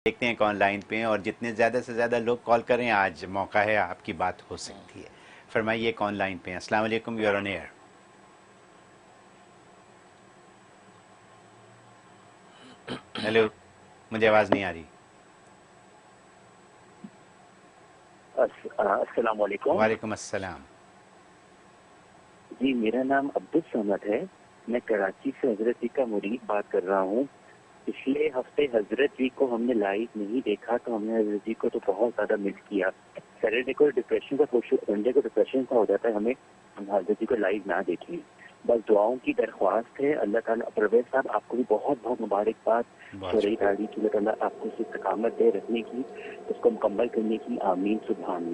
देखते हैं कौन लाइन पे हैं, और जितने ज़्यादा से ज़्यादा लोग कॉल करें, आज मौका है, आपकी बात हो सकती है। फरमाइए कौन लाइन पे हैं। अस्सलाम वालेकुम, you are on air. Hello, मुझे आवाज़ नहीं आ रही। अस्सलाम वालेकुम। वालेकुम अस्सलाम। जी, मेरा नाम अब्दुल समद है। मैं कराची से हजरत जी का मुरीद बात कर रहा हूँ। पिछले हफ्ते हजरत जी को हमने लाइव नहीं देखा, तो हमने हजरत जी को तो बहुत ज्यादा मिस किया। सैटरडे को डिप्रेशन का संडे को डिप्रेशन का हो जाता है हमें, हम हजरत जी को लाइव ना देखें। बस दुआओं की दरख्वास्त है। अल्लाह ताला, परवेज साहब आपको भी बहुत बहुत मुबारकबाद बहुत शरई शुक्रिया। दाढ़ी की। अल्लाह ताला आपको इस्तकामत दे रखने की, उसको मुकम्मल करने की। आमीन सुभान।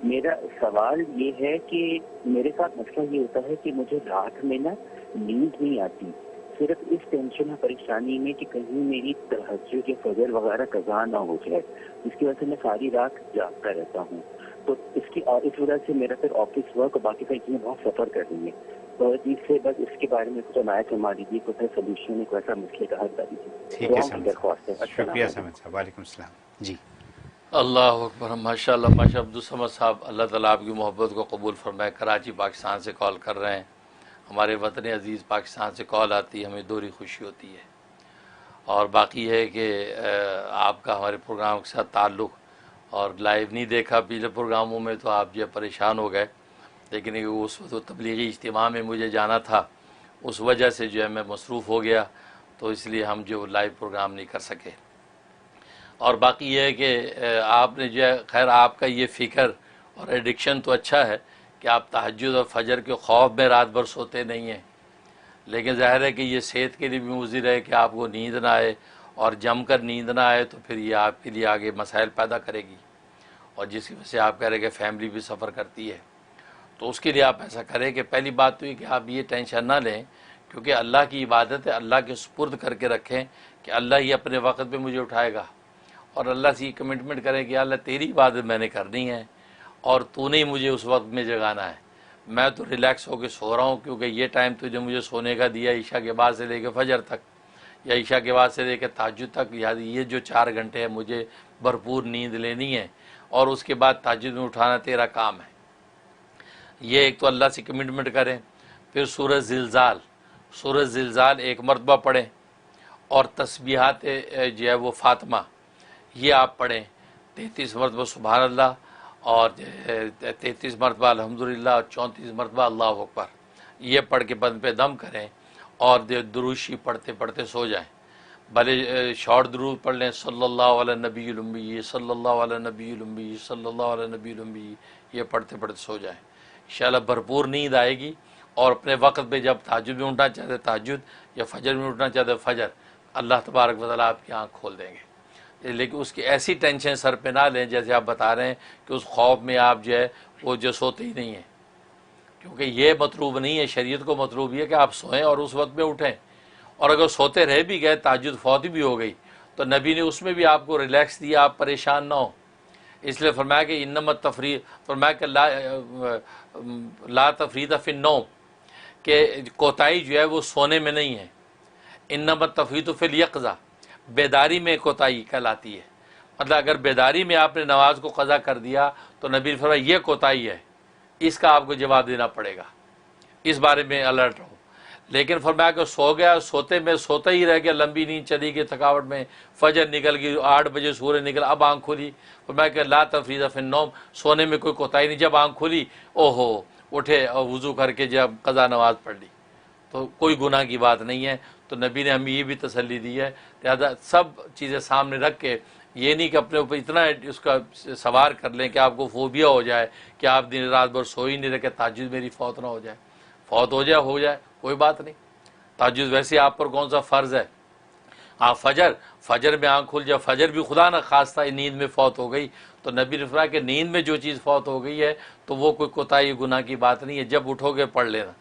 मेरा सवाल ये है कि मेरे साथ मसला ये होता है कि मुझे रात में ना नींद नहीं आती, सिर्फ इस टेंशन और परेशानी में कि कहीं मेरी तहज्जुद या फजर वगैरह कज़ा ना हो जाए, जिसकी वजह से मैं सारी रात जागता रहता हूँ। तो इस वजह से मेरा फिर ऑफिस वर्क और बाकी सारी चीजें बहुत सफर कर रही है। तो जी से बस इसके बारे में कुछ राय फरमा दीजिए, कुछ सोल्यूशन, एक वैसा मसले का हल कर दीजिए। ठीक है दुआओं की समझ दरख्वास्त है। साहब, अस्सलाम शुक्रिया समझ वालेकुम। साहब, वालेकुम सलाम जी। अल्लाह अकबर, माशाल्लाह माशा अब्दुल समद साहब, अल्लाह ताला आपकी मोहब्बत को कबूल फरमाए। कराची पाकिस्तान से कॉल कर रहे हैं। हमारे वतन अज़ीज़ पाकिस्तान से कॉल आती है, हमें दोहरी खुशी होती है। और बाकी है कि आपका हमारे प्रोग्राम के साथ ताल्लुक़, और लाइव नहीं देखा पिछले प्रोग्रामों में, तो आप जो परेशान हो गए। लेकिन ये उस वक्त तबलीगी इज्तिमा में मुझे जाना था, उस वजह से जो है मैं मसरूफ़ हो गया, तो इसलिए हम जो लाइव प्रोग्राम नहीं कर सके। और बाकी ये है कि आपने जो है, खैर आपका ये फ़िक्र और एडिक्शन तो अच्छा है कि आप तहज्जुद और फजर के खौफ में रात भर सोते नहीं हैं। लेकिन ज़ाहिर है कि ये सेहत के लिए भी मुज़िर है कि आपको नींद ना आए, और जम कर नींद ना आए तो फिर ये आपके लिए आगे मसाइल पैदा करेगी, और जिसकी वजह से आप कह रहे हैं कि फैमिली भी सफ़र करती है। तो उसके लिए आप ऐसा करें कि पहली बात तो ये कि आप ये टेंशन ना लें, क्योंकि अल्लाह की इबादत है, अल्लाह के सुपुर्द करके रखें कि अल्लाह ही अपने वक्त पे मुझे उठाएगा। और अल्लाह से ये कमिटमेंट करें कि अल्लाह तेरी इबादत मैंने करनी है, और तूने ही मुझे उस वक्त में जगाना है। मैं तो रिलैक्स होकर सो रहा हूँ, क्योंकि ये टाइम तुझे मुझे सोने का दिया, ईशा के बाद से लेकर फजर तक, या ईशा के बाद से लेकर ताज्जुद तक, याद ये जो 4 घंटे हैं मुझे भरपूर नींद लेनी है, और उसके बाद ताज्जुद में उठाना तेरा काम है। ये एक तो अल्लाह से कमिटमेंट करें। फिर सूरज ज़िलज़ाल एक मरतबा पढ़ें, और तस्बीहात जो है वो फ़ातिमा ये आप पढ़ें 33 मरतबा सुबहान अल्लाह, और 33 मरतबा अल्हम्दुलिल्लाह, और 34 मरतबा अल्लाहु अकबर। ये पढ़ के बंद पे दम करें, और दुरूशी पढ़ते पढ़ते सो जाएं। भले शॉर्ट दुरूद पढ़ लें, सल्लल्लाहु अला नबील उम्मी, सल्लल्लाहु अला नबील उम्मी, सल्लल्लाहु अला नबील उम्मी, ये पढ़ते पढ़ते सो जाएं। इंशाअल्लाह भरपूर नींद आएगी। और अपने वक्त पे जब ताज्जुद में उठना चाहते ताज्जुद, या फजर में उठना चाहते फजर, अल्लाह तबारक व तआला आपकी आँख खोल देंगे। लेकिन उसकी ऐसी टेंशन सर पे ना लें जैसे आप बता रहे हैं कि उस खौफ में आप जो है वो जो सोते ही नहीं हैं, क्योंकि ये मतलूब नहीं है। शरीयत को मतलूब ये कि आप सोएं और उस वक्त में उठें। और अगर सोते रह भी गए, ताज्जुद फौत भी हो गई, तो नबी ने उसमें भी आपको रिलैक्स दिया, आप परेशान ना हो। इसलिए फरमाया कि इन्नमत तफरी, फरमाया कि ला तफरीद फिन नौम, कि कोताही जो है वो सोने में नहीं है। इन्नमत तफरीद फिल यक़ज़ा, बेदारी में कोताही कहलाती है। मतलब अगर बेदारी में आपने नमाज को कज़ा कर दिया, तो नबी ने फरमाया ये कोताही है, इसका आपको जवाब देना पड़ेगा, इस बारे में अलर्ट रहो। लेकिन फरमाया कि सो गया, सोते में सोता ही रह गया, लंबी नींद चली गई, थकावट में फजर निकल गई, 8 बजे सूर्य निकला, अब आँख खुली, फरमाया कि ला तफरीज़ फिन नौम, सोने में कोई कोताही नहीं। जब आँख खुली, ओहो, उठे और वज़ू करके जब कज़ा नमाज पढ़ ली, तो कोई गुनाह की बात नहीं है। तो नबी ने हमें ये भी तसल्ली दी है। लिहाजा सब चीज़ें सामने रख के, ये नहीं कि अपने ऊपर इतना उसका सवार कर लें कि आपको फोबिया हो जाए कि आप दिन रात भर सो ही नहीं रहे, ताज्जुद मेरी फौत ना हो जाए। फौत हो जाए कोई बात नहीं, ताज्जुद वैसे आप पर कौन सा फ़र्ज़ है। हाँ, फजर में आँख खुल जाए, फजर भी खुदा न खास्ता नींद में फौत हो गई, तो नबी ने फरमाया कि नींद में जो चीज़ फौत हो गई है, तो वो कोई कोताही गुनाह की बात नहीं है, जब उठोगे पढ़ लेना।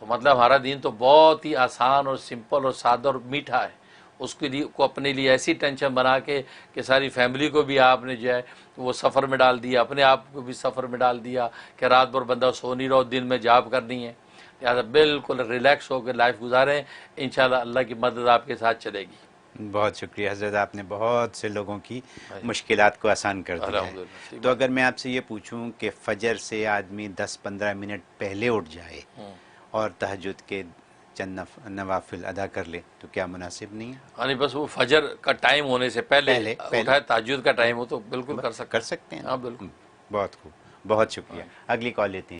तो मतलब हमारा दीन तो बहुत ही आसान और सिंपल और सादा और मीठा है। उसके लिए को अपने लिए ऐसी टेंशन बना के कि सारी फैमिली को भी आपने जो है वो सफ़र में डाल दिया, अपने आप को भी सफ़र में डाल दिया कि रात भर बंदा सो नहीं रहा, दिन में जॉब करनी है। लिहाजा बिल्कुल रिलैक्स होकर लाइफ गुजारें, इंशाल्लाह अल्लाह की मदद आपके साथ चलेगी। बहुत शुक्रिया हज़रत, आपने बहुत से लोगों की मुश्किलात को आसान कर दिया है। अल्हम्दुलिल्लाह, सही तो अगर मैं आपसे ये पूछूं कि फजर से आदमी 10-15 मिनट पहले उठ जाए और तहज्जुद के चंद नवाफिल अदा कर ले तो क्या मुनासिब नहीं है? यानी बस वो फजर का टाइम होने से पहले उठाए, ताज्जुद का टाइम हो तो बिल्कुल कर सकते हैं। हाँ बिल्कुल। बहुत खूब, बहुत शुक्रिया। अगली कॉल लेते हैं।